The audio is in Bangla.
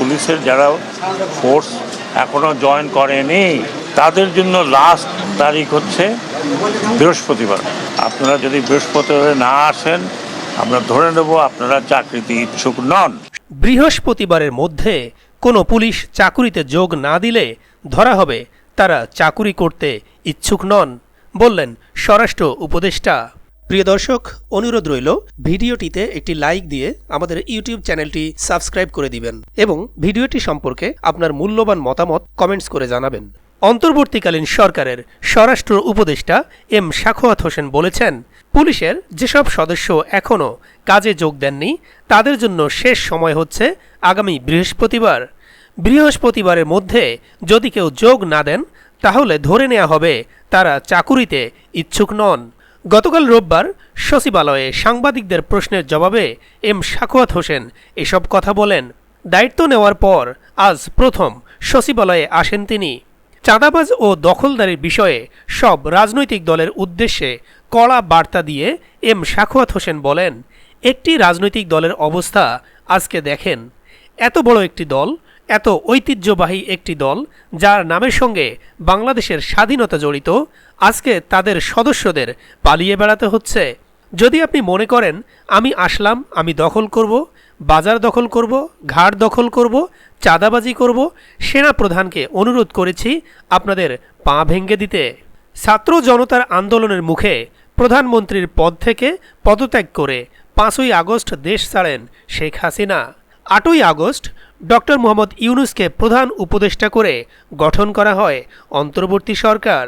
পুলিশের যারা ফোর্স এখনও জয়েন করেনি তাদের জন্য লাস্ট তারিখ হচ্ছে বৃহস্পতিবার। আপনারা যদি বৃহস্পতিবারে না আসেন আমরা ধরে নেব আপনারা চাকরিতে ইচ্ছুক নন। বৃহস্পতিবারের মধ্যে কোনো পুলিশ চাকুরিতে যোগ না দিলে ধরা হবে তারা চাকুরি করতে ইচ্ছুক নন, বললেন স্বরাষ্ট্র উপদেষ্টা। প্রিয় দর্শক, অনুরোধ রইল ভিডিওটিতে একটি লাইক দিয়ে আমাদের ইউটিউব চ্যানেলটি সাবস্ক্রাইব করে দিবেন এবং ভিডিওটি সম্পর্কে আপনার মূল্যবান মতামত কমেন্টস করে জানাবেন। অন্তর্বর্তীকালীন সরকারের স্বরাষ্ট্র উপদেষ্টা এম সাখাওয়াত হোসেন বলেছেন, পুলিশের যেসব সদস্য এখনও কাজে যোগ দেননি তাদের জন্য শেষ সময় হচ্ছে আগামী বৃহস্পতিবার। বৃহস্পতিবারের মধ্যে যদি কেউ যোগ না দেন তাহলে ধরে নেওয়া হবে তারা চাকুরিতে ইচ্ছুক নন। গতকাল রোববার সচিবালয়ে সাংবাদিকদের প্রশ্নের জবাবে এম সাখাওয়াত হোসেন এসব কথা বলেন। দায়িত্ব নেওয়ার পর আজ প্রথম সচিবালয়ে আসেন তিনি। চাঁদাবাজ ও দখলদারির বিষয়ে সব রাজনৈতিক দলের উদ্দেশ্যে কড়া বার্তা দিয়ে এম সাখাওয়াত হোসেন বলেন, একটি রাজনৈতিক দলের অবস্থা আজকে দেখেন। এত বড় একটি দল, এত ঐতিহ্যবাহী একটি দল যার নামের সঙ্গে বাংলাদেশের স্বাধীনতা জড়িত, আজকে তাদের সদস্যদের পালিয়ে বেড়াতে হচ্ছে। যদি আপনি মনে করেন আমি আসলাম, আমি দখল করব, বাজার দখল করব, ঘাট দখল করব, চাঁদাবাজি করব, সেনা প্রধানকে অনুরোধ করেছি আপনাদের পা ভেঙে দিতে। ছাত্র জনতার আন্দোলনের মুখে প্রধানমন্ত্রীর পদ থেকে পদত্যাগ করে 5ই আগস্ট দেশ ছাড়েন শেখ হাসিনা। 8ই আগস্ট ডক্টর মোহাম্মদ ইউনূসকে প্রধান উপদেষ্টা করে গঠন করা হয় অন্তর্বর্তী সরকার।